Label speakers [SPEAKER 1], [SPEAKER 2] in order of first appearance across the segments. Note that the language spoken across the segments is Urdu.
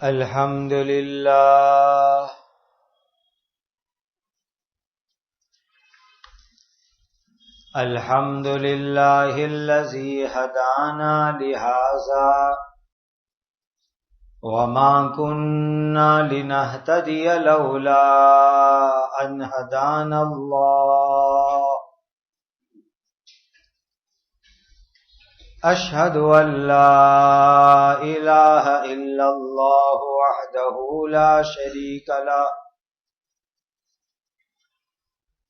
[SPEAKER 1] الحمد لله الحمد لله الذي هدانا لهذا وما كنا لنهتدي لولا أن هدانا الله أشهد أن لا إله إلا الله وحده لا شريك له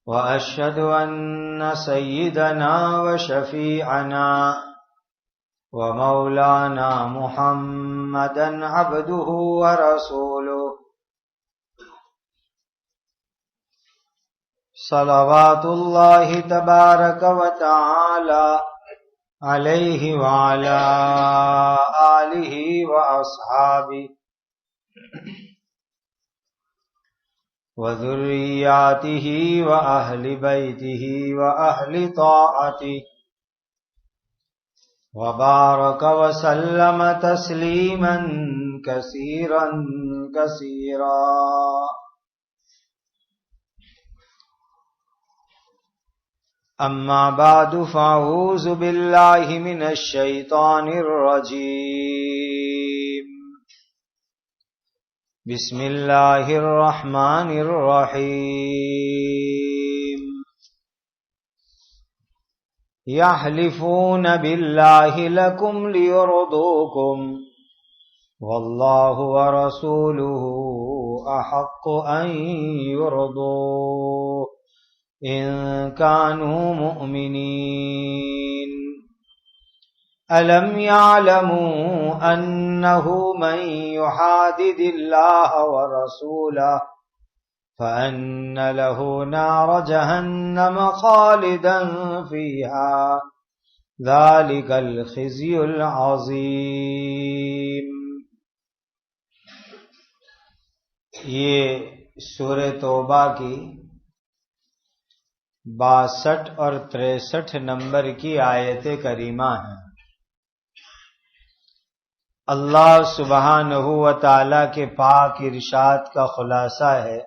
[SPEAKER 1] وأشهد أن سيدنا وشفيعنا ومولانا محمدا عبده ورسوله صلوات الله تبارك وتعالى عليه وعلى آله وأصحابه وذرياته وأهل بيته وأهل طاعته وبارك وسلم تسليما كثيرا كثيرا. أما بعد فأعوذ بالله من الشيطان الرجيم. بسم الله الرحمن الرحيم. يحلفون بالله لكم ليرضوكم والله ورسوله أحق أن يرضوه إن كانوا مؤمنين. ألم يعلموا أنه من يحادد الله ورسوله فأن له نار جهنم خالدا فيها ذلك الخزي العظيم. یہ سورہ توبہ کی 62 اور 63 نمبر کی آیت کریمہ ہیں. اللہ سبحانہ و تعالی کے پاک ارشاد کا خلاصہ ہے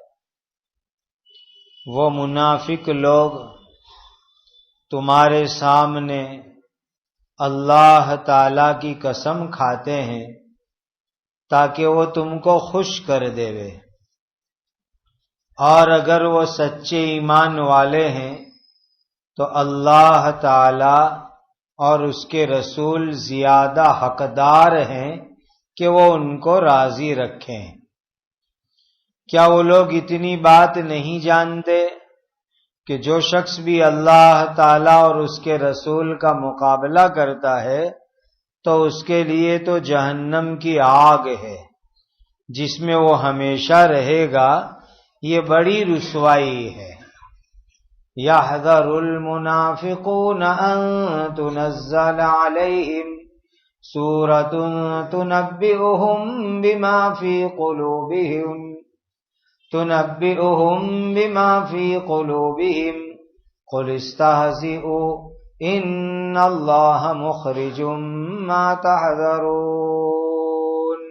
[SPEAKER 1] وہ منافق لوگ تمہارے سامنے اللہ تعالی کی قسم کھاتے ہیں تاکہ وہ تم کو خوش کر دے، اور اگر وہ سچے ایمان والے ہیں تو اللہ تعالی اور اس کے رسول زیادہ حقدار ہیں کہ وہ ان کو راضی رکھیں. کیا وہ لوگ اتنی بات نہیں جانتے کہ جو شخص بھی اللہ تعالی اور اس کے رسول کا مقابلہ کرتا ہے تو اس کے لیے تو جہنم کی آگ ہے جس میں وہ ہمیشہ رہے گا، یہ بڑی رسوائی ہے. يحذر المنافقون أن تنزل عليهم سورة تنبئهم بما في قلوبهم قل استهزئوا إن الله مخرج ما تحذرون.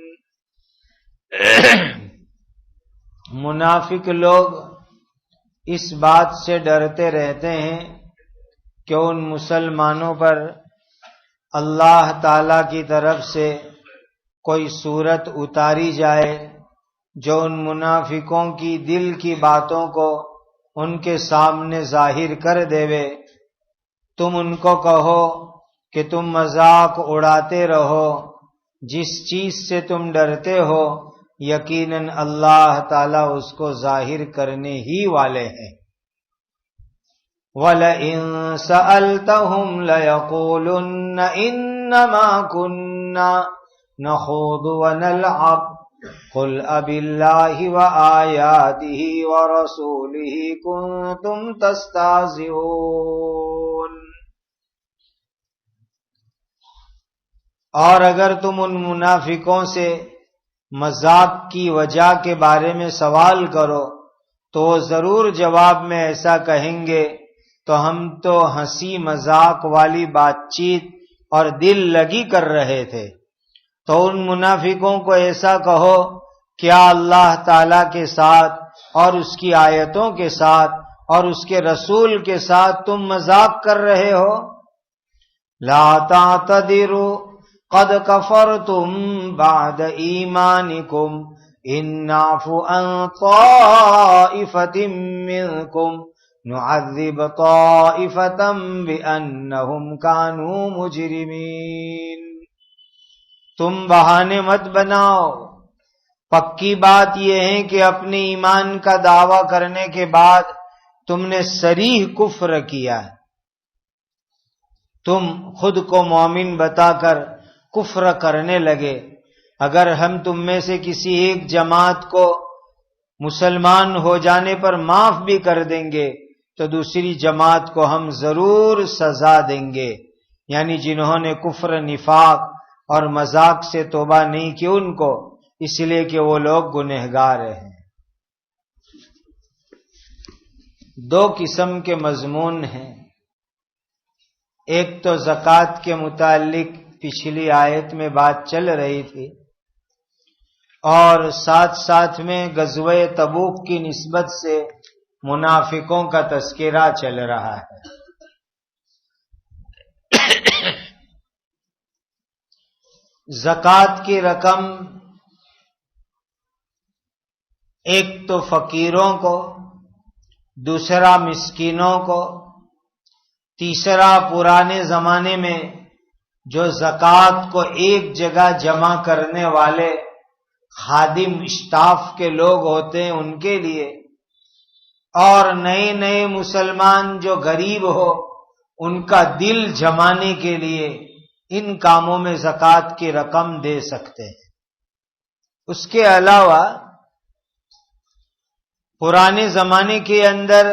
[SPEAKER 1] منافق لوگ اس بات سے ڈرتے رہتے ہیں کہ ان مسلمانوں پر اللہ تعالی کی طرف سے کوئی صورت اتاری جائے جو ان منافقوں کی دل کی باتوں کو ان کے سامنے ظاہر کر دے. تم ان کو کہو کہ تم مذاق اڑاتے رہو، جس چیز سے تم ڈرتے ہو یقیناً اللہ تعالیٰ اس کو ظاہر کرنے ہی والے ہیں. وَلَئِن سَأَلْتَهُمْ لَيَقُولُنَّ إِنَّمَا كُنَّا نَخُوضُ وَنَلْعَبُ قُلْ أَبِاللَّهِ وَآيَاتِهِ وَرَسُولِهِ كُنتُمْ تَسْتَهْزِئُونَ. اور اگر تم ان منافقوں سے مذاق کی وجہ کے بارے میں سوال کرو تو وہ ضرور جواب میں ایسا کہیں گے تو ہم تو ہنسی مذاق والی بات چیت اور دل لگی کر رہے تھے. تو ان منافقوں کو ایسا کہو، کیا اللہ تعالی کے ساتھ اور اس کی آیتوں کے ساتھ اور اس کے رسول کے ساتھ تم مذاق کر رہے ہو؟ لا تعتذروا قد کفرتم بعد ایمانکم ان نعفو عن طائفۃ منکم نعذب طائفۃ بانہم کانوا مجرمین۔ تم بہانے مت بناؤ، پکی بات یہ ہے کہ اپنے ایمان کا دعویٰ کرنے کے بعد تم نے صریح کفر کیا، تم خود کو مومن بتا کر کفر کرنے لگے۔ اگر ہم تم میں سے کسی ایک جماعت کو مسلمان ہو جانے پر معاف بھی کر دیں گے تو دوسری جماعت کو ہم ضرور سزا دیں گے، یعنی جنہوں نے کفر، نفاق اور مذاق سے توبہ نہیں کی ان کو، اس لیے کہ وہ لوگ گنہگار ہیں۔ دو قسم کے مضمون ہیں، ایک تو زکوٰۃ کے متعلق پچھلی آیت میں بات چل رہی تھی، اور ساتھ ساتھ میں غزوہ تبوک کی نسبت سے منافقوں کا تذکرہ چل رہا ہے۔ زکوٰۃ کی رقم ایک تو فقیروں کو، دوسرا مسکینوں کو، تیسرا پرانے زمانے میں جو زکوٰۃ کو ایک جگہ جمع کرنے والے خادم اسٹاف کے لوگ ہوتے ہیں ان کے لیے، اور نئے نئے مسلمان جو غریب ہو ان کا دل جمانے کے لیے ان کاموں میں زکوٰۃ کی رقم دے سکتے ہیں۔ اس کے علاوہ پرانے زمانے کے اندر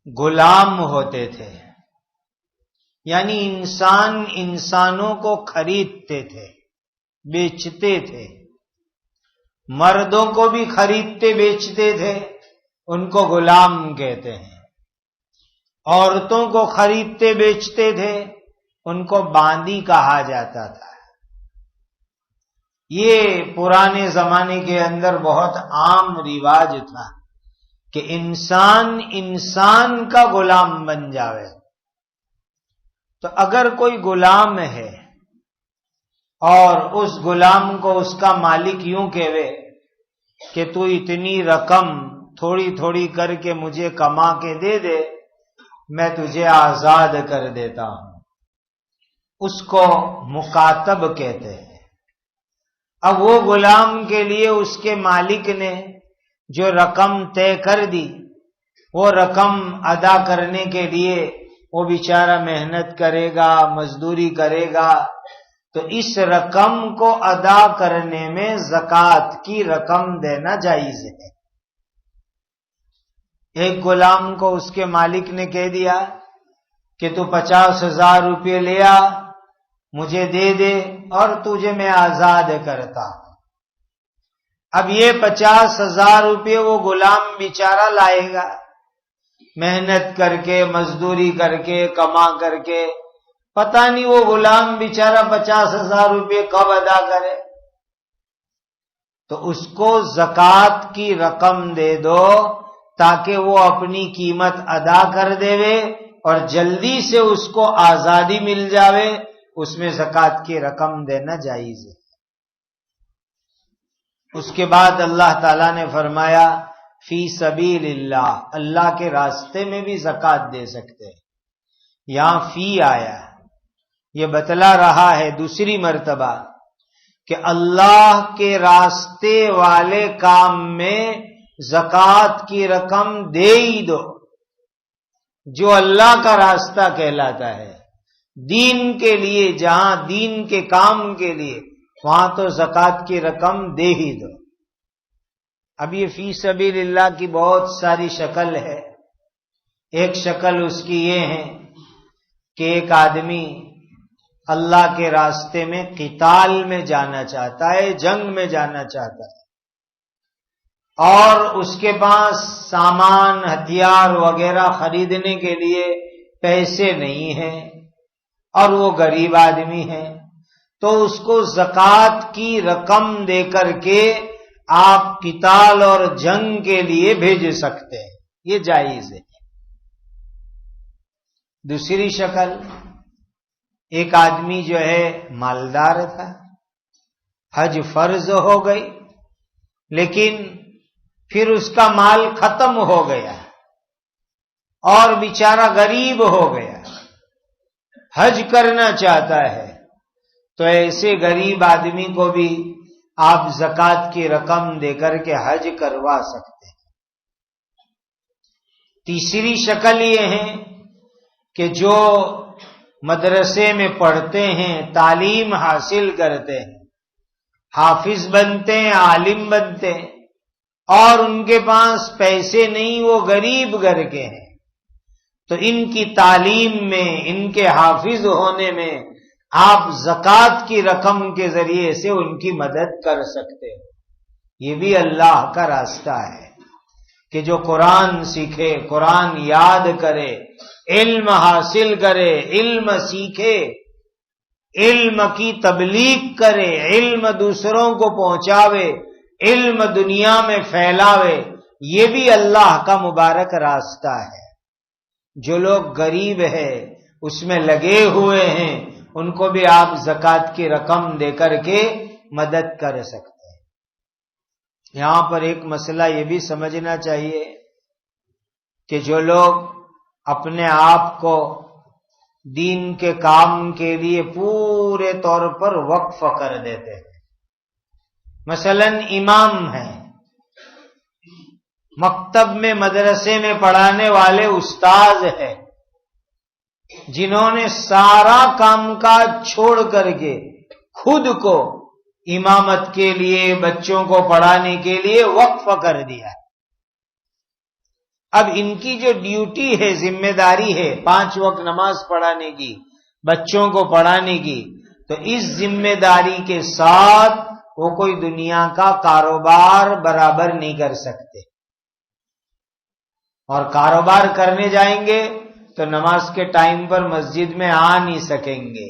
[SPEAKER 1] غلام ہوتے تھے، یعنی انسان انسانوں کو خریدتے تھے، بیچتے تھے، مردوں کو بھی خریدتے بیچتے تھے، ان کو غلام کہتے ہیں، عورتوں کو خریدتے بیچتے تھے، ان کو باندی کہا جاتا تھا۔ یہ پرانے زمانے کے اندر بہت عام رواج تھا کہ انسان انسان کا غلام بن جاوے۔ تو اگر کوئی غلام ہے اور اس غلام کو اس کا مالک یوں کہے کہ تو اتنی رقم تھوڑی تھوڑی کر کے مجھے کما کے دے دے، میں تجھے آزاد کر دیتا ہوں، اس کو مکاتب کہتے ہیں۔ اب وہ غلام کے لیے اس کے مالک نے جو رقم طے کر دی، وہ رقم ادا کرنے کے لیے وہ بیچارہ محنت کرے گا، مزدوری کرے گا، تو اس رقم کو ادا کرنے میں زکوٰۃ کی رقم دینا جائز ہے۔ ایک غلام کو اس کے مالک نے کہہ دیا کہ تو 50,000 روپے لیا مجھے دے دے اور تجھے میں آزاد کرتا ہوں۔ اب یہ 50,000 روپے وہ غلام بیچارہ لائے گا، محنت کر کے، مزدوری کر کے، کما کر کے، پتہ نہیں وہ غلام بیچارہ 50,000 روپے کب ادا کرے۔ تو اس کو زکوٰۃ کی رقم دے دو تاکہ وہ اپنی قیمت ادا کر دے اور جلدی سے اس کو آزادی مل جاوے، اس میں زکوٰۃ کی رقم دینا جائز ہے۔ اس کے بعد اللہ تعالیٰ نے فرمایا فی سبیل اللہ، اللہ کے راستے میں بھی زکوٰۃ دے سکتے ہیں۔ یہاں فی آیا، یہ بتلا رہا ہے دوسری مرتبہ کہ اللہ کے راستے والے کام میں زکوٰۃ کی رقم دے ہی دو، جو اللہ کا راستہ کہلاتا ہے۔ دین کے لیے، جہاں دین کے کام کے لیے، وہاں تو زکوٰۃ کی رقم دے ہی دو۔ اب یہ فی سبیل اللہ کی بہت ساری شکل ہے۔ ایک شکل اس کی یہ ہے کہ ایک آدمی اللہ کے راستے میں قتال میں جانا چاہتا ہے، جنگ میں جانا چاہتا ہے، اور اس کے پاس سامان، ہتھیار وغیرہ خریدنے کے لیے پیسے نہیں ہیں، اور وہ غریب آدمی ہے، تو اس کو زکوٰۃ کی رقم دے کر کے آپ قتال اور جنگ کے لیے بھیج سکتے ہیں، یہ جائز ہے۔ دوسری شکل، ایک آدمی جو ہے مالدار تھا، حج فرض ہو گئی، لیکن پھر اس کا مال ختم ہو گیا اور بیچارہ غریب ہو گیا، حج کرنا چاہتا ہے، تو ایسے غریب آدمی کو بھی آپ زکوٰۃ کی رقم دے کر کے حج کروا سکتے ہیں۔ تیسری شکل یہ ہے کہ جو مدرسے میں پڑھتے ہیں، تعلیم حاصل کرتے ہیں، حافظ بنتے ہیں، عالم بنتے ہیں، اور ان کے پاس پیسے نہیں، وہ غریب گھر کے ہیں، تو ان کی تعلیم میں، ان کے حافظ ہونے میں آپ زکوٰۃ کی رقم کے ذریعے سے ان کی مدد کر سکتے ہیں۔ یہ بھی اللہ کا راستہ ہے کہ جو قرآن سیکھے، قرآن یاد کرے، علم حاصل کرے، علم سیکھے، علم کی تبلیغ کرے، علم دوسروں کو پہنچاوے، علم دنیا میں پھیلاوے، یہ بھی اللہ کا مبارک راستہ ہے۔ جو لوگ غریب ہیں، اس میں لگے ہوئے ہیں، ان کو بھی آپ زکوٰۃ کی رقم دے کر کے مدد کر سکتے ہیں۔ یہاں پر ایک مسئلہ یہ بھی سمجھنا چاہیے کہ جو لوگ اپنے آپ کو دین کے کام کے لیے پورے طور پر وقف کر دیتے ہیں، مثلا امام ہیں، مکتب میں مدرسے میں پڑھانے والے استاذ ہیں، جنہوں نے سارا کام کاج چھوڑ کر کے خود کو امامت کے لیے، بچوں کو پڑھانے کے لیے وقف کر دیا۔ اب ان کی جو ڈیوٹی ہے، ذمہ داری ہے 5 وقت نماز پڑھانے کی، بچوں کو پڑھانے کی، تو اس ذمہ داری کے ساتھ وہ کوئی دنیا کا کاروبار برابر نہیں کر سکتے، اور کاروبار کرنے جائیں گے تو نماز کے ٹائم پر مسجد میں آ نہیں سکیں گے،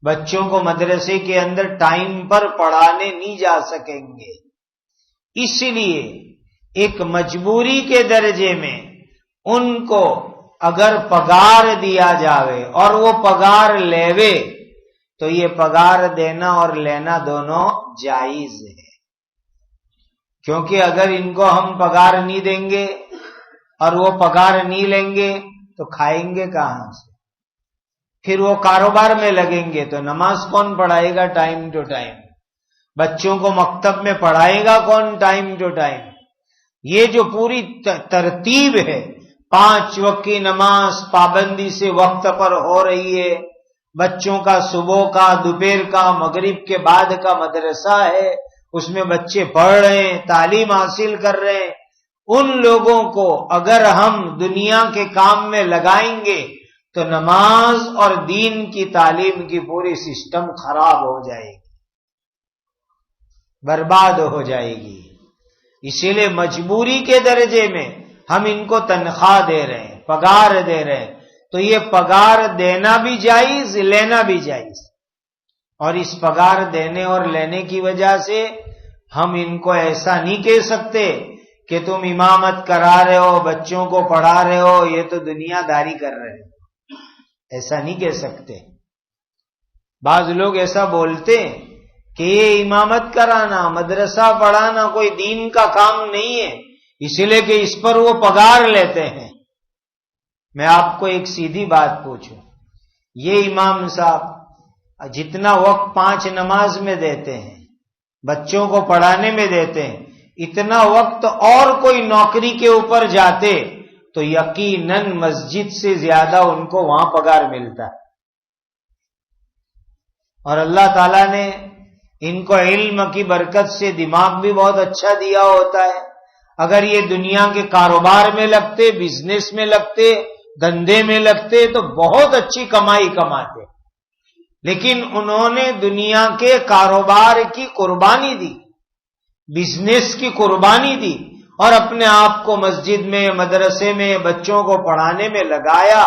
[SPEAKER 1] بچوں کو مدرسے کے اندر ٹائم پر پڑھانے نہیں جا سکیں گے۔ اس لیے ایک مجبوری کے درجے میں ان کو اگر پگار دیا جاوے اور وہ پگار لیوے تو یہ پگار دینا اور لینا دونوں جائز ہے، کیونکہ اگر ان کو ہم پگار نہیں دیں گے اور وہ پگار نہیں لیں گے تو کھائیں گے کہاں سے؟ پھر وہ کاروبار میں لگیں گے تو نماز کون پڑھائے گا ٹائم ٹو ٹائم؟ بچوں کو مکتب میں پڑھائے گا کون ٹائم ٹو ٹائم؟ یہ جو پوری ترتیب ہے، 5 وقت کی نماز پابندی سے وقت پر ہو رہی ہے، بچوں کا صبح کا، دوپہر کا، مغرب کے بعد کا مدرسہ ہے، اس میں بچے پڑھ رہے ہیں، تعلیم حاصل کر رہے ہیں، ان لوگوں کو اگر ہم دنیا کے کام میں لگائیں گے تو نماز اور دین کی تعلیم کی پوری سسٹم خراب ہو جائے گی، برباد ہو جائے گی۔ اسی لیے مجبوری کے درجے میں ہم ان کو تنخواہ دے رہے ہیں، پگار دے رہے ہیں، تو یہ پگار دینا بھی جائز، لینا بھی جائز، اور اس پگار دینے اور لینے کی وجہ سے ہم ان کو ایسا نہیں کہہ سکتے کہ تم امامت کرا رہے ہو، بچوں کو پڑھا رہے ہو، یہ تو دنیا داری کر رہے ہو، ایسا نہیں کہہ سکتے۔ بعض لوگ ایسا بولتے کہ یہ امامت کرانا، مدرسہ پڑھانا کوئی دین کا کام نہیں ہے، اس لیے کہ اس پر وہ پگار لیتے ہیں۔ میں آپ کو ایک سیدھی بات پوچھوں، یہ امام صاحب جتنا وقت 5 نماز میں دیتے ہیں، بچوں کو پڑھانے میں دیتے ہیں، اتنا وقت اور کوئی نوکری کے اوپر جاتے تو یقیناً مسجد سے زیادہ ان کو وہاں پگار ملتا ہے، اور اللہ تعالیٰ نے ان کو علم کی برکت سے دماغ بھی بہت اچھا دیا ہوتا ہے۔ اگر یہ دنیا کے کاروبار میں لگتے، بزنس میں لگتے، دھندے میں لگتے تو بہت اچھی کمائی کماتے، لیکن انہوں نے دنیا کے کاروبار کی قربانی دی، بزنس کی قربانی دی، اور اپنے آپ کو مسجد میں، مدرسے میں، بچوں کو پڑھانے میں لگایا،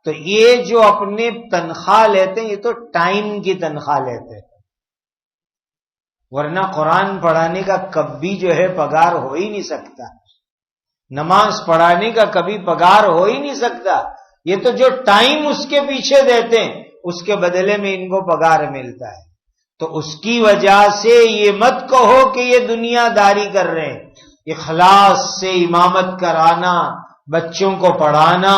[SPEAKER 1] تو یہ جو اپنے تنخواہ لیتے ہیں یہ تو ٹائم کی تنخواہ لیتے ہیں، ورنہ قرآن پڑھانے کا کبھی جو ہے پگار ہو ہی نہیں سکتا، نماز پڑھانے کا کبھی پگار ہو ہی نہیں سکتا. یہ تو جو ٹائم اس کے پیچھے دیتے ہیں اس کے بدلے میں ان کو پگار ملتا ہے. تو اس کی وجہ سے یہ مت کہو کہ یہ دنیا داری کر رہے ہیں. اخلاص سے امامت کرانا، بچوں کو پڑھانا،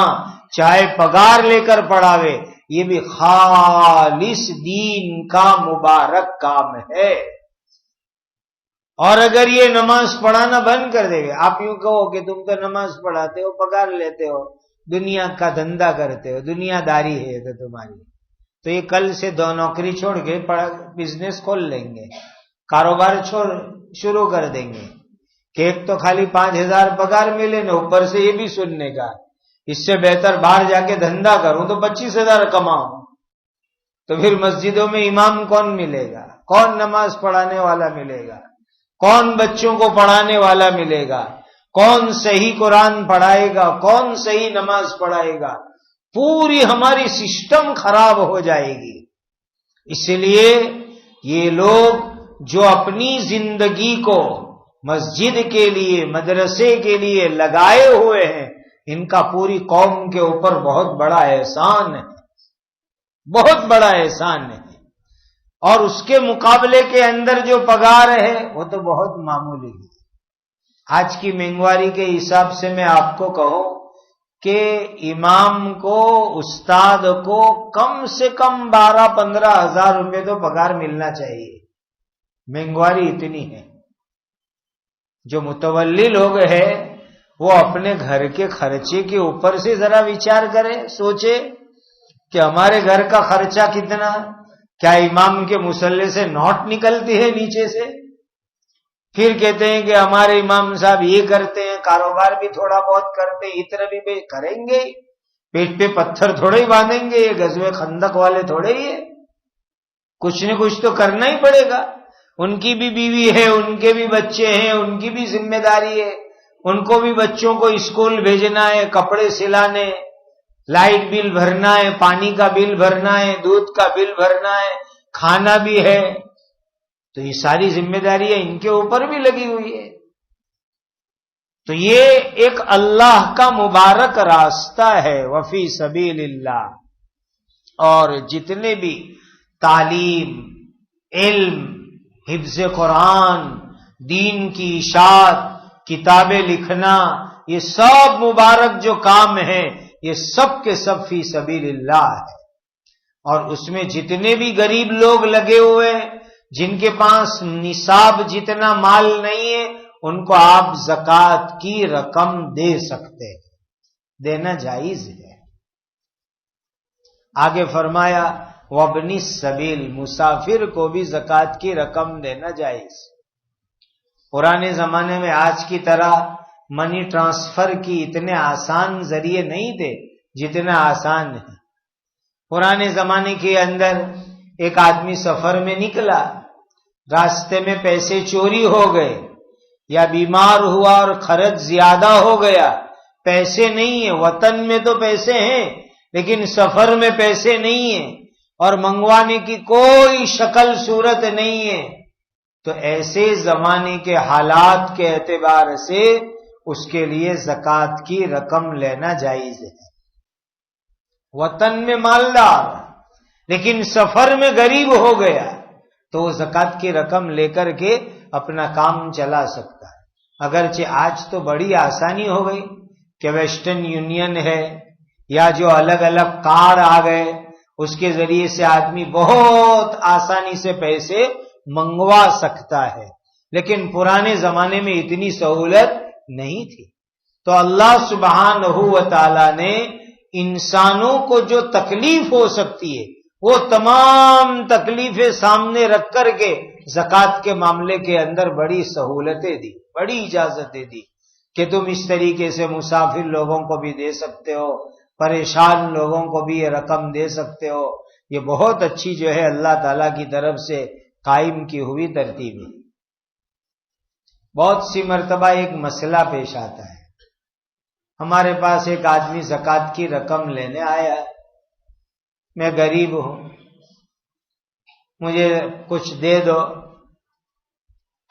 [SPEAKER 1] چاہے پگار لے کر پڑھاوے، یہ بھی خالص دین کا مبارک کام ہے. اور اگر یہ نماز پڑھانا بند کر دے گے، آپ یوں کہو کہ تم تو نماز پڑھاتے ہو، پگار لیتے ہو، دنیا کا دھندا کرتے ہو، دنیا داری ہے تو تمہاری، تو یہ کل سے 2 نوکری چھوڑ کے بزنس کھول لیں گے، کاروبار شروع کر دیں گے کہ ایک تو خالی 5,000 پگار ملے نا، اوپر سے یہ بھی سننے کا اس سے بہتر باہر جا کے دھندا کروں تو 25,000 کماؤں. تو پھر مسجدوں میں امام کون ملے گا؟ کون نماز پڑھانے والا ملے گا؟ کون بچوں کو پڑھانے والا ملے گا؟ کون صحیح قرآن پڑھائے گا؟ کون صحیح نماز پڑھائے گا؟ پوری ہماری سسٹم خراب ہو جائے گی. اس لیے یہ لوگ جو اپنی زندگی کو مسجد کے لیے، مدرسے کے لیے لگائے ہوئے ہیں، ان کا پوری قوم کے اوپر بہت بڑا احسان ہے، بہت بڑا احسان ہے. اور اس کے مقابلے کے اندر جو پگار ہے وہ تو بہت معمولی ہے. آج کی مہنگواری کے حساب سے میں آپ کو کہوں کہ امام کو، استاد کو کم سے کم 12-15 ہزار روپے تو پگار ملنا چاہیے. مہنگواری اتنی ہے. جو متولی لوگ ہیں وہ اپنے گھر کے خرچے کے اوپر سے ذرا وچار کرے، سوچے کہ ہمارے گھر کا خرچہ کتنا. کیا امام کے مصلے سے نوٹ نکلتی ہے نیچے سے؟ پھر کہتے ہیں کہ ہمارے امام صاحب یہ کرتے ہیں، کاروبار بھی تھوڑا بہت کرتے ہیں، اتنا بھی کریں گے، پیٹ پہ پتھر تھوڑے ہی باندھیں گے، یہ غزوہ خندق والے تھوڑے ہی ہے، کچھ نہ کچھ تو کرنا ہی پڑے گا. ان کی بھی بیوی ہے، ان کے بھی بچے ہیں، ان کی بھی ذمہ داری ہے، ان کو بھی بچوں کو اسکول بھیجنا ہے، کپڑے سلانے، لائٹ بل بھرنا ہے، پانی کا بل بھرنا ہے، دودھ کا بل بھرنا ہے، کھانا بھی ہے. تو یہ ساری ذمہ داریاں ان کے اوپر بھی لگی ہوئی ہے. تو یہ ایک اللہ کا مبارک راستہ ہے، وفی سبیل اللہ. اور جتنے بھی تعلیم، علم، حفظ قرآن، دین کی اشاعت، کتابیں لکھنا، یہ سب مبارک جو کام ہیں یہ سب کے سب فی سبیل اللہ ہے. اور اس میں جتنے بھی غریب لوگ لگے ہوئے ہیں، جن کے پاس نصاب جتنا مال نہیں ہے، ان کو آپ زکوٰۃ کی رقم دے سکتے ہیں، دینا جائز ہے. آگے فرمایا وابن السبیل، مسافر کو بھی زکوٰۃ کی رقم دینا جائز. پرانے زمانے میں آج کی طرح منی ٹرانسفر کی اتنے آسان ذریعے نہیں تھے جتنا آسان ہے. پرانے زمانے کے اندر ایک آدمی سفر میں نکلا، راستے میں پیسے چوری ہو گئے، یا بیمار ہوا اور خرچ زیادہ ہو گیا، پیسے نہیں ہیں، وطن میں تو پیسے ہیں لیکن سفر میں پیسے نہیں ہیں، اور منگوانے کی کوئی شکل صورت نہیں ہے. تو ایسے زمانے کے حالات کے اعتبار سے اس کے لیے زکوٰۃ کی رقم لینا جائز ہے. وطن میں مالدار لیکن سفر میں غریب ہو گیا تو وہ زکوٰۃ کی رقم لے کر کے اپنا کام چلا سکتا ہے. اگرچہ آج تو بڑی آسانی ہو گئی کہ ویسٹرن یونین ہے یا جو الگ الگ کارڈ آ گئے، اس کے ذریعے سے آدمی بہت آسانی سے پیسے منگوا سکتا ہے. لیکن پرانے زمانے میں اتنی سہولت نہیں تھی. تو اللہ سبحانہ و تعالی نے انسانوں کو جو تکلیف ہو سکتی ہے وہ تمام تکلیفیں سامنے رکھ کر کے زکوٰۃ کے معاملے کے اندر بڑی سہولتیں دی، بڑی اجازتیں دی کہ تم اس طریقے سے مسافر لوگوں کو بھی دے سکتے ہو، پریشان لوگوں کو بھی یہ رقم دے سکتے ہو. یہ بہت اچھی جو ہے اللہ تعالی کی طرف سے قائم کی ہوئی ترتیب ہے. بہت سی مرتبہ ایک مسئلہ پیش آتا ہے. ہمارے پاس ایک آدمی زکوٰۃ کی رقم لینے آیا، میں غریب ہوں، مجھے کچھ دے دو.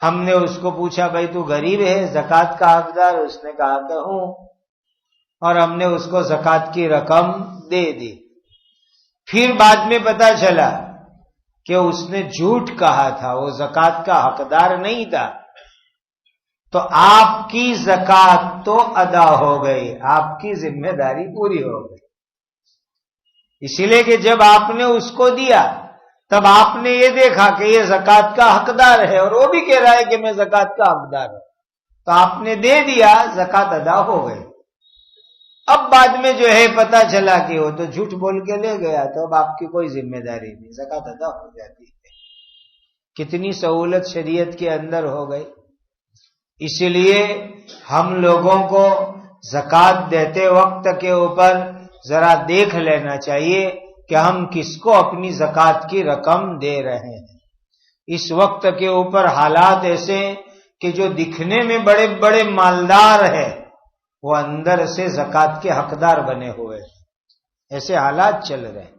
[SPEAKER 1] ہم نے اس کو پوچھا بھائی تو غریب ہے زکوٰۃ کا حقدار؟ اس نے کہا کہ ہوں، اور ہم نے اس کو زکوٰۃ کی رقم دے دی۔ پھر بعد میں پتا چلا کہ اس نے جھوٹ کہا تھا، وہ زکوٰۃ کا حقدار نہیں تھا، تو آپ کی زکوٰۃ تو ادا ہو گئی، آپ کی ذمہ داری پوری ہو گئی، اسی لیے کہ جب آپ نے اس کو دیا تب آپ نے یہ دیکھا کہ یہ زکوٰۃ کا حقدار ہے اور وہ بھی کہہ رہا ہے کہ میں زکوٰۃ کا حقدار ہوں، تو آپ نے دے دیا، زکوٰۃ ادا ہو گئی۔ اب بعد میں جو ہے پتا چلا کہ وہ تو جھوٹ بول کے لے گیا، تو اب آپ کی کوئی ذمہ داری نہیں، زکوٰۃ ادا ہو جاتی ہے۔ کتنی سہولت شریعت کے اندر ہو گئی۔ اسی لیے ہم لوگوں کو زکوٰۃ دیتے وقت کے اوپر ذرا دیکھ لینا چاہیے کہ ہم کس کو اپنی زکوٰۃ کی رقم دے رہے ہیں۔ اس وقت کے اوپر حالات ایسے ہیں کہ جو دکھنے میں بڑے بڑے مالدار ہے وہ اندر سے زکوٰۃ کے حقدار بنے ہوئے ہیں، ایسے حالات چل رہے ہیں۔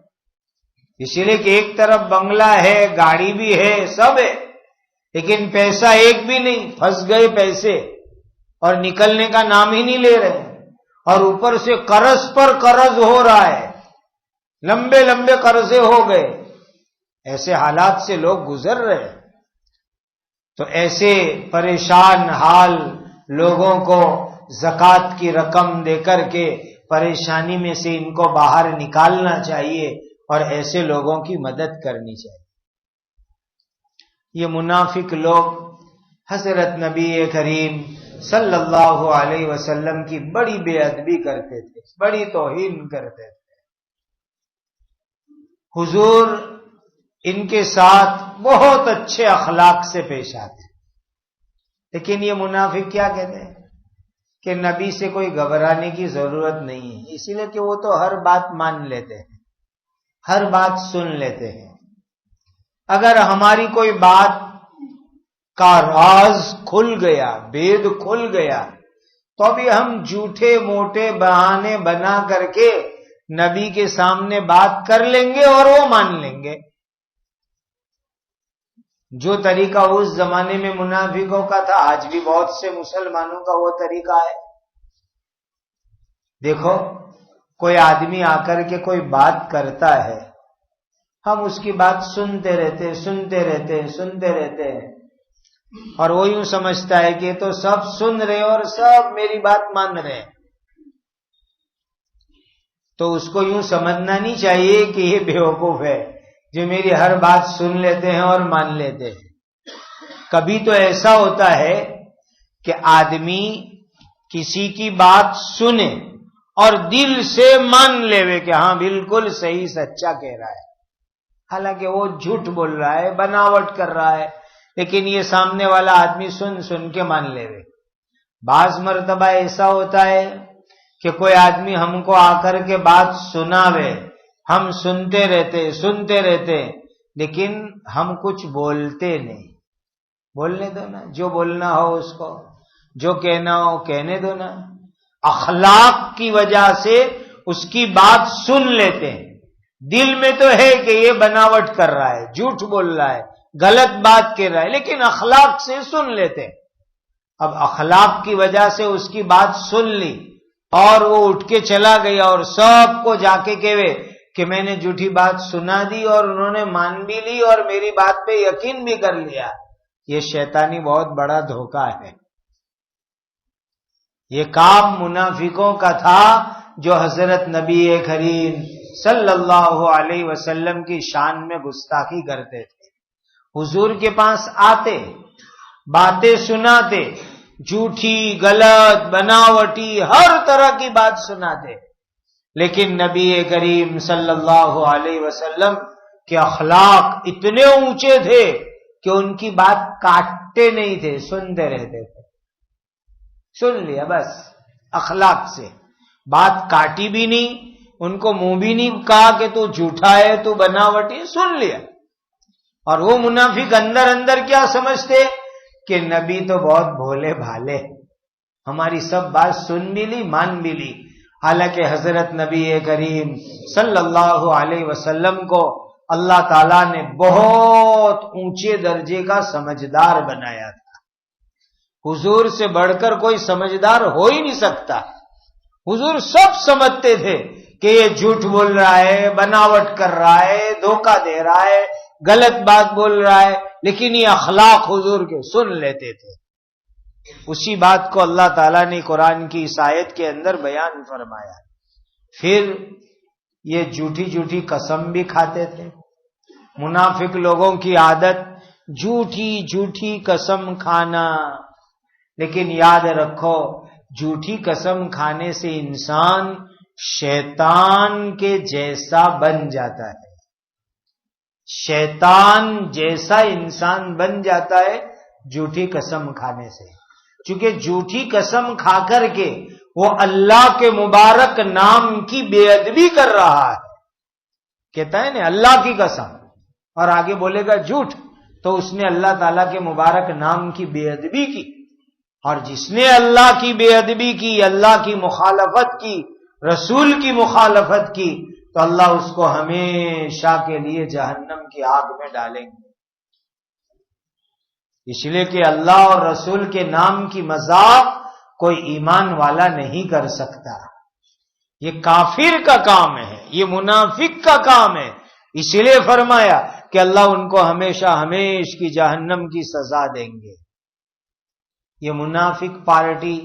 [SPEAKER 1] اسی لیے کہ ایک طرف بنگلہ ہے، گاڑی بھی ہے، سب ہے، لیکن پیسہ ایک بھی نہیں، پھنس گئے پیسے اور نکلنے کا نام ہی نہیں لے رہے، اور اوپر سے قرض پر قرض ہو رہا ہے، لمبے لمبے قرضے ہو گئے، ایسے حالات سے لوگ گزر رہے ہیں۔ تو ایسے پریشان حال لوگوں کو زکوٰۃ کی رقم دے کر کے پریشانی میں سے ان کو باہر نکالنا چاہیے اور ایسے لوگوں کی مدد کرنی چاہیے۔ یہ منافق لوگ حضرت نبی کریم صلی اللہ علیہ وسلم کی بڑی بے ادبی کرتے تھے، بڑی توہین کرتے تھے۔ حضور ان کے ساتھ بہت اچھے اخلاق سے پیش آتے، لیکن یہ منافق کیا کہتے ہیں کہ نبی سے کوئی گھبرانے کی ضرورت نہیں ہے، اسی لیے کہ وہ تو ہر بات مان لیتے ہیں، ہر بات سن لیتے ہیں۔ اگر ہماری کوئی بات کا راز کھل گیا، بید کھل گیا، تو ابھی ہم جھوٹے موٹے بہانے بنا کر کے نبی کے سامنے بات کر لیں گے اور وہ مان لیں گے۔ جو طریقہ اس زمانے میں منافقوں کا تھا، آج بھی بہت سے مسلمانوں کا وہ طریقہ ہے۔ دیکھو، کوئی آدمی آ کر کے کوئی بات کرتا ہے، ہم اس کی بات سنتے رہتے ہیں، اور وہ یوں سمجھتا ہے کہ تو سب سن رہے اور سب میری بات مان رہے ہیں، تو اس کو یوں سمجھنا نہیں چاہیے کہ یہ بیوقوف ہے جو میری ہر بات سن لیتے ہیں اور مان لیتے ہیں۔ کبھی تو ایسا ہوتا ہے کہ آدمی کسی کی بات سنے اور دل سے مان لے کہ ہاں بالکل صحیح سچا کہہ رہا ہے، حالانکہ وہ جھوٹ بول رہا ہے، بناوٹ کر رہا ہے، لیکن یہ سامنے والا آدمی سن کے مان لے۔ بعض مرتبہ ایسا ہوتا ہے کہ کوئی آدمی ہم کو آ کر کے بات سناوے، ہم سنتے رہتے لیکن ہم کچھ بولتے نہیں۔ بولنے دو نا، جو بولنا ہو اس کو، جو کہنا ہو کہنے دو نا۔ اخلاق کی وجہ سے اس کی بات سن لیتے ہیں، دل میں تو ہے کہ یہ بناوٹ کر رہا ہے، جھوٹ بول رہا ہے، غلط بات کہہ رہا ہے، لیکن اخلاق سے سن لیتے ہیں۔ اب اخلاق کی وجہ سے اس کی بات سن لی اور وہ اٹھ کے چلا گیا اور سب کو جا کے کہے کہ میں نے جھوٹی بات سنا دی اور انہوں نے مان بھی لی اور میری بات پہ یقین بھی کر لیا۔ یہ شیطانی بہت بڑا دھوکہ ہے۔ یہ کام منافقوں کا تھا جو حضرت نبی کریم صلی اللہ علیہ وسلم کی شان میں گستاخی کرتے تھے۔ حضور کے پاس آتے، باتیں سناتے، جھوٹی، غلط، بناوٹی، ہر طرح کی بات سناتے، لیکن نبی کریم صلی اللہ علیہ وسلم کے اخلاق اتنے اونچے تھے کہ ان کی بات کاٹتے نہیں تھے، سنتے رہتے تھے۔ سن لیا بس، اخلاق سے بات کاٹی بھی نہیں، ان کو منہ بھی نہیں کہا کہ تو جھوٹا ہے، تو بناوٹی، سن لیا۔ اور وہ منافق اندر اندر کیا سمجھتے کہ نبی تو بہت بھولے بھالے، ہماری سب بات سن بھی لی، مان بھی لی، حالانکہ حضرت نبی کریم صلی اللہ علیہ وسلم کو اللہ تعالیٰ نے بہت اونچے درجے کا سمجھدار بنایا تھا۔ حضور سے بڑھ کر کوئی سمجھدار ہو ہی نہیں سکتا. حضور سب سمجھتے تھے کہ یہ جھوٹ بول رہا ہے، بناوٹ کر رہا ہے، دھوکہ دے رہا ہے، غلط بات بول رہا ہے، لیکن یہ اخلاق حضور کے سن لیتے تھے. اسی بات کو اللہ تعالیٰ نے قرآن کی اس آیت کے اندر بیان فرمایا. پھر یہ جھوٹی جھوٹی قسم بھی کھاتے تھے. منافق لوگوں کی عادت جھوٹی جھوٹی قسم کھانا. لیکن یاد رکھو، جھوٹی قسم کھانے سے انسان شیطان کے جیسا بن جاتا ہے. شیطان جیسا انسان بن جاتا ہے جھوٹی قسم کھانے سے. چونکہ جھوٹی قسم کھا کر کے وہ اللہ کے مبارک نام کی بے ادبی کر رہا ہے. کہتا ہے نا اللہ کی قسم، اور آگے بولے گا جھوٹ، تو اس نے اللہ تعالیٰ کے مبارک نام کی بے ادبی کی. اور جس نے اللہ کی بے ادبی کی، اللہ کی مخالفت کی، رسول کی مخالفت کی، تو اللہ اس کو ہمیشہ کے لیے جہنم کی آگ میں ڈالیں گے. اس لیے کہ اللہ اور رسول کے نام کی مذاق کوئی ایمان والا نہیں کر سکتا. یہ کافر کا کام ہے، یہ منافق کا کام ہے. اس لیے فرمایا کہ اللہ ان کو ہمیشہ ہمیش کی جہنم کی سزا دیں گے. یہ منافق پارٹی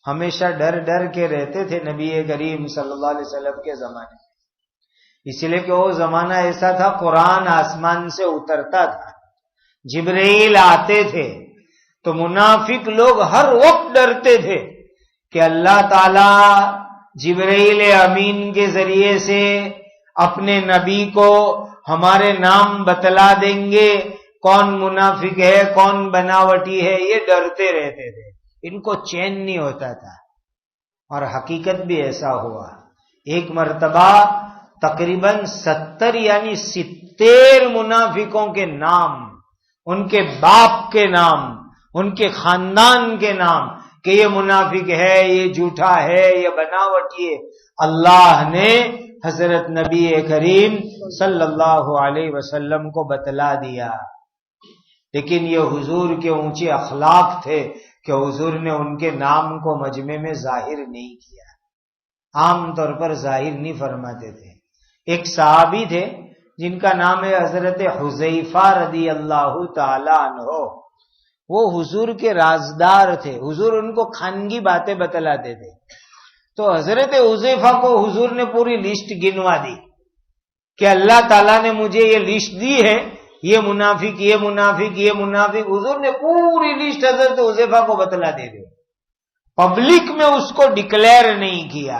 [SPEAKER 1] ہمیشہ ڈر ڈر کے رہتے تھے نبی کریم صلی اللہ علیہ وسلم کے زمانے میں. اس لیے کہ وہ زمانہ ایسا تھا، قرآن آسمان سے اترتا تھا، جبرائیل آتے تھے، تو منافق لوگ ہر وقت ڈرتے تھے کہ اللہ تعالی جبرائیل امین کے ذریعے سے اپنے نبی کو ہمارے نام بتلا دیں گے، کون منافق ہے کون بناوٹی ہے. یہ ڈرتے رہتے تھے، ان کو چین نہیں ہوتا تھا. اور حقیقت بھی ایسا ہوا. ایک مرتبہ تقریباً 70 یعنی 70 منافقوں کے نام، ان کے باپ کے نام، ان کے خاندان کے نام، کہ یہ منافق ہے، یہ جھوٹا ہے، یہ بناوٹی ہے، اللہ نے حضرت نبی کریم صلی اللہ علیہ وسلم کو بتلا دیا. لیکن یہ حضور کے اونچے اخلاق تھے کہ حضور نے ان کے نام کو مجمع میں ظاہر نہیں کیا، عام طور پر ظاہر نہیں فرماتے تھے. ایک صحابی تھے جن کا نام ہے حضرت حذیفہ رضی اللہ تعالی عنہ. وہ حضور کے رازدار تھے، حضور ان کو خانگی باتیں بتلاتے تھے. تو حضرت حذیفہ کو حضور نے پوری لسٹ گنوا دی کہ اللہ تعالیٰ نے مجھے یہ لسٹ دی ہے، یہ منافق یہ منافق یہ منافق. حضور نے پوری لسٹ حضرت حذیفہ کو بتلا دے دی. پبلک میں اس کو ڈکلیئر نہیں کیا،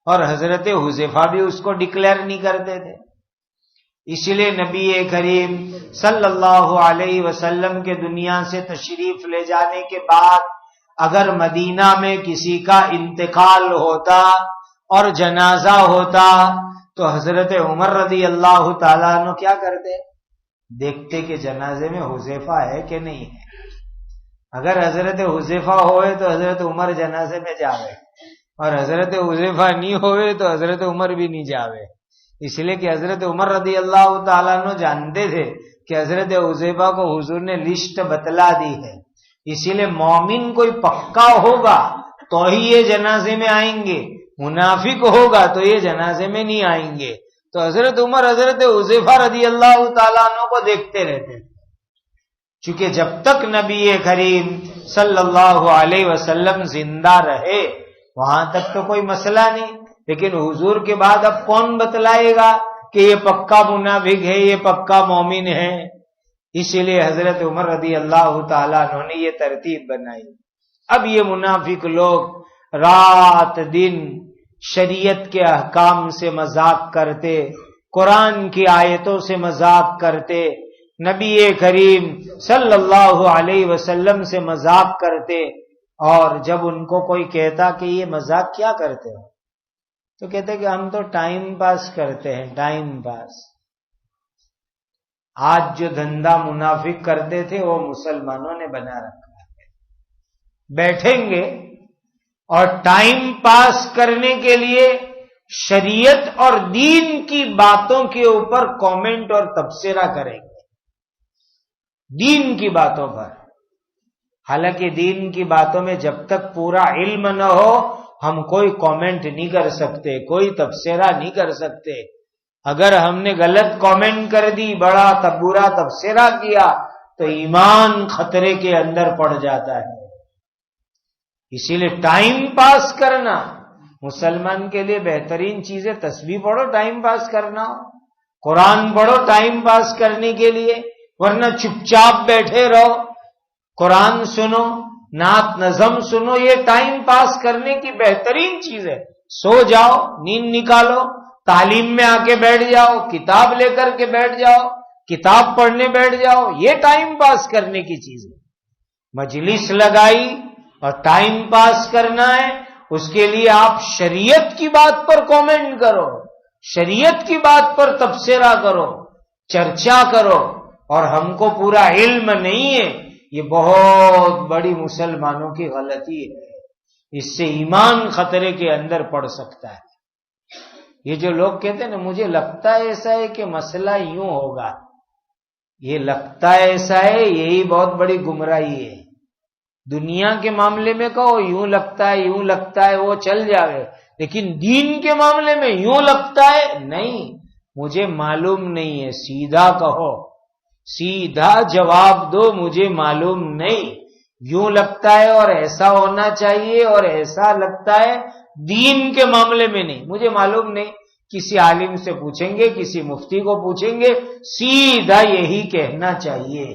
[SPEAKER 1] اور حضرت حذیفہ بھی اس کو ڈکلیئر نہیں کرتے تھے. اس لیے نبی کریم صلی اللہ علیہ وسلم کے دنیا سے تشریف لے جانے کے بعد اگر مدینہ میں کسی کا انتقال ہوتا اور جنازہ ہوتا تو حضرت عمر رضی اللہ تعالیٰ عنہ کیا کرتے؟ دیکھتے کہ جنازے میں حذیفہ ہے کہ نہیں ہے. اگر حضرت حذیفہ ہوئے تو حضرت عمر جنازے میں جاوے، اور حضرت حذیفہ نہیں ہوئے تو حضرت عمر بھی نہیں جاوے. اس لیے کہ حضرت عمر رضی اللہ تعالیٰ عنہ جانتے تھے کہ حضرت حذیفہ کو حضور نے لسٹ بتلا دی ہے. اسی لیے مومن کوئی پکا ہوگا تو ہی یہ جنازے میں آئیں گے، منافق ہوگا تو یہ جنازے میں نہیں آئیں گے. تو حضرت عمر حضرت حذیفہ رضی اللہ تعالیٰ عنہ کو دیکھتے رہتے تھے. چونکہ جب تک نبی کریم صلی اللہ علیہ وسلم زندہ رہے وہاں تک تو کوئی مسئلہ نہیں، لیکن حضور کے بعد اب کون بتلائے گا کہ یہ پکا منافق ہے یہ پکا مومن ہے. اسی لیے حضرت عمر رضی اللہ تعالیٰ عنہ نے یہ ترتیب بنائی. اب یہ منافق لوگ رات دن شریعت کے احکام سے مذاق کرتے، قرآن کی آیتوں سے مذاق کرتے، نبی کریم صلی اللہ علیہ وسلم سے مذاق کرتے. اور جب ان کو کوئی کہتا کہ یہ مذاق کیا کرتے ہو تو کہتے کہ ہم تو ٹائم پاس کرتے ہیں، ٹائم پاس. آج جو دھندا منافق کرتے تھے وہ مسلمانوں نے بنا رکھا ہے. بیٹھیں گے اور ٹائم پاس کرنے کے لیے شریعت اور دین کی باتوں کے اوپر کامنٹ اور تبصرہ کریں گے، دین کی باتوں پر. حالانکہ دین کی باتوں میں جب تک پورا علم نہ ہو ہم کوئی کامنٹ نہیں کر سکتے، کوئی تبصرہ نہیں کر سکتے۔ اگر ہم نے غلط کامنٹ کر دی، بڑا برا تبصرہ کیا تو ایمان خطرے کے اندر پڑ جاتا ہے۔ اسی لیے ٹائم پاس کرنا مسلمان کے لیے بہترین چیز ہے۔ تسبیح پڑھو ٹائم پاس کرنا ہو، قرآن پڑھو ٹائم پاس کرنے کے لیے، ورنہ چپ چاپ بیٹھے رہو، قرآن سنو، نعت نظم سنو، یہ ٹائم پاس کرنے کی بہترین چیز ہے۔ سو جاؤ، نیند نکالو، تعلیم میں آ کے بیٹھ جاؤ، کتاب لے کر کے بیٹھ جاؤ، کتاب پڑھنے بیٹھ جاؤ، یہ ٹائم پاس کرنے کی چیز ہے۔ مجلس لگائی اور ٹائم پاس کرنا ہے، اس کے لیے آپ شریعت کی بات پر کامنٹ کرو، شریعت کی بات پر تبصرہ کرو، چرچا کرو، اور ہم کو پورا علم نہیں ہے، یہ بہت بڑی مسلمانوں کی غلطی ہے۔ اس سے ایمان خطرے کے اندر پڑ سکتا ہے۔ یہ جو لوگ کہتے ہیں نا مجھے لگتا ہے ایسا ہے کہ مسئلہ یوں ہوگا، یہ لگتا ہے ایسا ہے، یہی بہت بڑی گمراہی ہے۔ دنیا کے معاملے میں کہو یوں لگتا ہے وہ چل جاوے، لیکن دین کے معاملے میں یوں لگتا ہے نہیں، مجھے معلوم نہیں ہے، سیدھا کہو، سیدھا جواب دو، مجھے معلوم نہیں، یوں لگتا ہے اور ایسا ہونا چاہیے اور ایسا لگتا ہے، دین کے معاملے میں نہیں، مجھے معلوم نہیں۔ کسی عالم سے پوچھیں گے، کسی مفتی کو پوچھیں گے، سیدھا یہی کہنا چاہیے،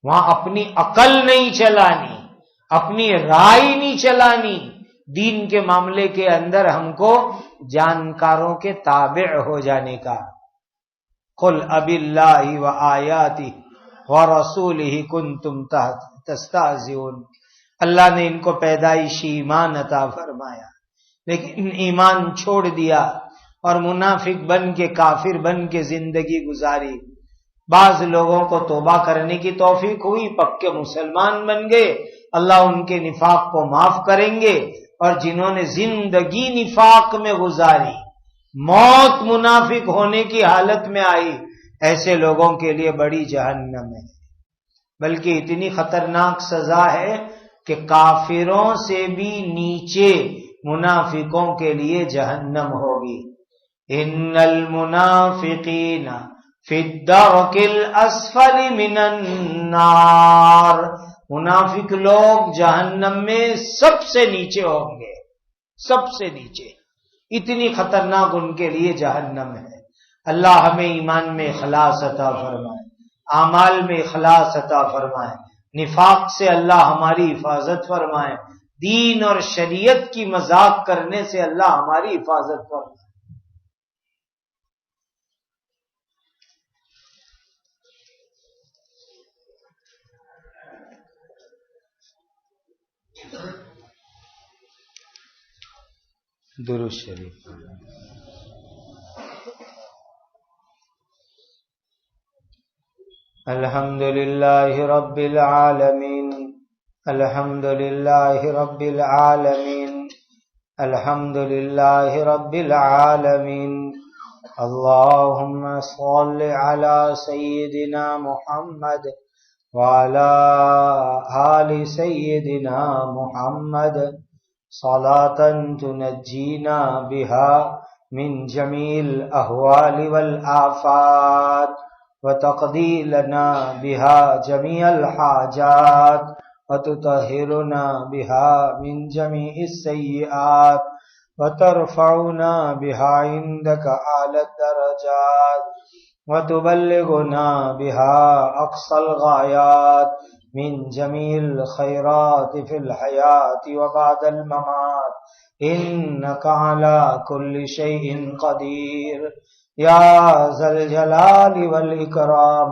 [SPEAKER 1] وہاں اپنی عقل نہیں چلانی، اپنی رائے نہیں چلانی۔ دین کے معاملے کے اندر ہم کو جانکاروں کے تابع ہو جانے کا۔ قل اب اللہ و آیاتہ و رسولہ کنتم تستہزئون، اللہ نے ان کو پیدائشی ایمان عطا فرمایا، لیکن ایمان چھوڑ دیا اور منافق بن کے، کافر بن کے زندگی گزاری۔ بعض لوگوں کو توبہ کرنے کی توفیق ہوئی، پکے مسلمان بن گئے، اللہ ان کے نفاق کو معاف کریں گے، اور جنہوں نے زندگی نفاق میں گزاری، موت منافق ہونے کی حالت میں آئی، ایسے لوگوں کے لیے بڑی جہنم ہے، بلکہ اتنی خطرناک سزا ہے کہ کافروں سے بھی نیچے منافقوں کے لیے جہنم ہوگی۔ ان المنافقین فی الدرک الاسفل من النار، منافق لوگ جہنم میں سب سے نیچے ہوں گے، سب سے نیچے، اتنی خطرناک ان کے لیے جہنم ہے۔ اللہ ہمیں ایمان میں اخلاص عطا فرمائے، اعمال میں اخلاص عطا فرمائے، نفاق سے اللہ ہماری حفاظت فرمائے، دین اور شریعت کی مذاق کرنے سے اللہ ہماری حفاظت فرمائے۔ درود شریف۔ الحمد للہ رب العالمین، الحمد للہ رب العالمین، الحمد للہ رب العالمین، اللہم صل علی سیدنا محمد وعلی آل سیدنا محمد صلاة تنجینا بها من جمیع الاحوال والآفات وتقضی لنا بها جمیع الحاجات وتطہرنا بها من جمیع السیئات وترفعنا بها عندك اعلی الدرجات وتبلغنا بها اقصى الغایات من جمیع الخیرات فی الحیاة وبعد الممات انک علی کل شیء قدیر یا ذا الجلال والاکرام،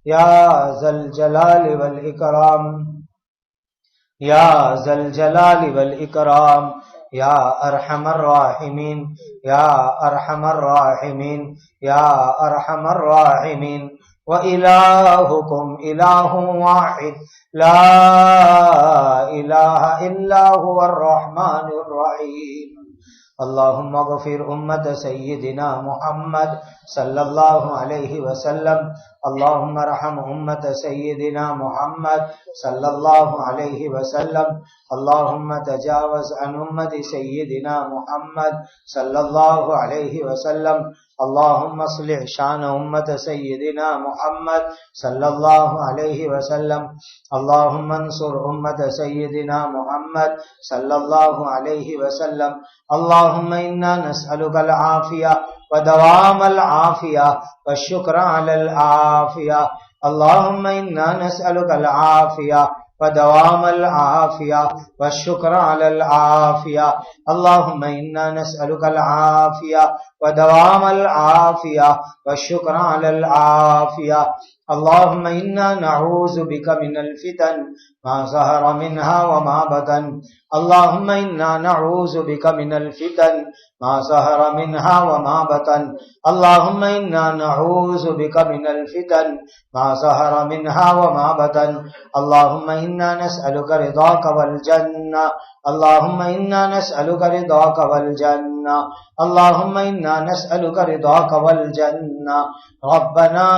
[SPEAKER 1] یا ذا الجلال والاکرام، یا ذا الجلال والاکرام، یا ارحم الراحمین، یا ارحم الراحمین، یا ارحم الراحمین، وَإِلَٰهُكُمْ إِلَٰهٌ وَاحِدٌ لَا إِلَٰهَ إِلَّا هُوَ الرَّحْمَٰنُ الرَّحِيمُ اللهم اغفر امت سیدنا محمد صلی اللہ علیہ وسلم. اللهم ارحم امت سیدنا محمد صلی اللہ علیہ وسلم. اللهم تجاوز عن امت سیدنا محمد صلی اللہ علیہ وسلم. اللهم اصلح شان امت سیدنا محمد صلی اللہ علیہ وسلم. اللهم انصر امت سیدنا محمد صلی اللہ علیہ وسلم. اللهم انا نسألك العافیہ ودوام العافیہ والشکر علی العافیہ. اللهم انا نسألك العافیہ ودوام العافیہ والشکر علی العافیہ. اللهم انا نسألك العافیہ ودوام العافیہ والشکر علی العافیہ. اللهم انا نعوذ بك من الفتن ما ظهر منها وما بطن. اللهم انا نعوذ بك من الفتن ما ظهر منها وما بطن. اللهم انا نعوذ بك من الفتن ما ظهر منها وما بطن. اللهم انا نسألك رضاك والجنة. اللهم انا نسألك رضاك والجنة. اللهم انا نسألك رضاك والجنة. ربنا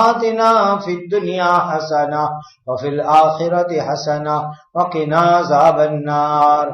[SPEAKER 1] آتنا في الدنيا حسنة وفي الآخرة حسنة وقنا عذاب النار.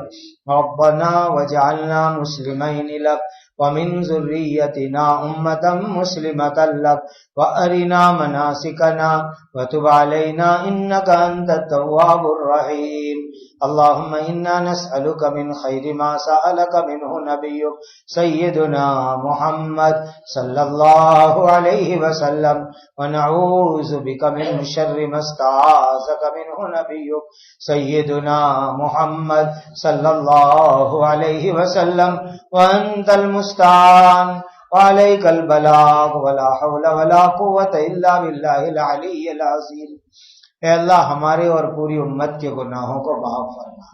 [SPEAKER 1] ربنا واجعلنا مسلمين لك ومن ذريتنا أمة مسلمة لك وأرنا مناسكنا وتب علينا إنك أنت التواب الرحيم. اللهم إنا نسألك من خير ما سألك منه نبيك سيدنا محمد صلى الله عليه وسلم ونعوذ بك من شر ما استعاذك منه نبيك سيدنا محمد صلى الله عليه وسلم وأنت المستعان وعليك البلاغ ولا حول ولا قوة إلا بالله العلي العظيم. اے اللہ ہمارے اور پوری امت کے گناہوں کو معاف فرما.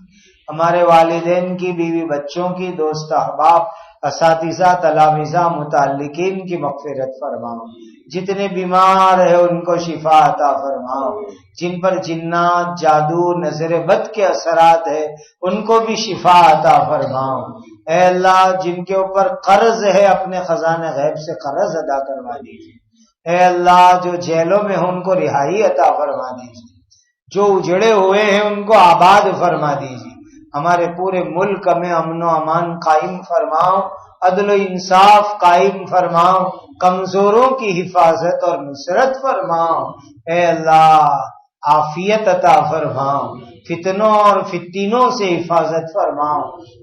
[SPEAKER 1] ہمارے والدین کی، بیوی بچوں کی، دوست احباب، اساتذہ، تلامذہ، متعلقین کی مغفرت فرماؤ. جتنے بیمار ہیں ان کو شفا عطا فرماؤ. جن پر جنات، جادو، نظر بد کے اثرات ہیں ان کو بھی شفا عطا فرماؤ. اے اللہ جن کے اوپر قرض ہے اپنے خزانہ غیب سے قرض ادا کروا دیجیے. اے اللہ جو جیلوں میں ہیں ان کو رہائی عطا فرما دیجیے. جو اجڑے ہوئے ہیں ان کو آباد فرما دیجیے. ہمارے پورے ملک میں امن و امان قائم فرماؤ. عدل و انصاف قائم فرماؤ. کمزوروں کی حفاظت اور نصرت فرماؤ. اے اللہ عافیت عطا فرماؤ. فتنوں اور فتنوں سے حفاظت فرماؤ.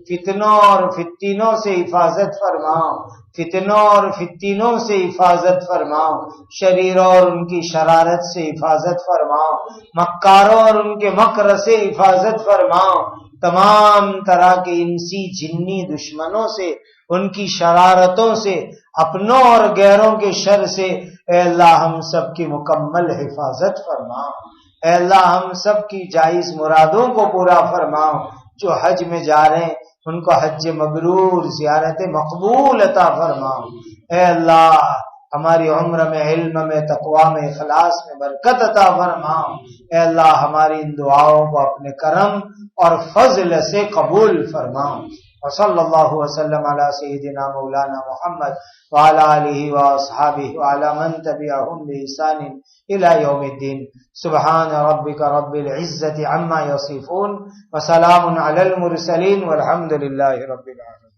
[SPEAKER 1] فتنوں اور فتنوں سے حفاظت فرماؤ. فتنوں اور فتنوں سے حفاظت فرماؤ. شریروں اور ان کی شرارت سے حفاظت فرماؤ. مکاروں اور ان کے مکر سے حفاظت فرماؤ. تمام طرح کے انسی جنی دشمنوں سے، ان کی شرارتوں سے، اپنوں اور غیروں کے شر سے اے اللہ ہم سب کی مکمل حفاظت فرماؤ. اے اللہ ہم سب کی جائز مرادوں کو پورا فرماؤ. جو حج میں جا رہے ہیں ان کو حج مبرور، زیارت مقبول عطا فرماؤ. اے اللہ ہماری عمر میں، علم میں، تقوی میں، اخلاص میں برکت عطا فرماؤ. اے اللہ ہماری ان دعاؤں کو اپنے کرم اور فضل سے قبول فرماؤ. وصلی اللہ وسلم علی سیدنا مولانا محمد وعلی آلہ واصحابہ وعلی من تبعہم بإحسان الی یوم الدین. سبحان ربک رب العزة عما یصفون وسلام علی المرسلین والحمد للہ رب العالمین.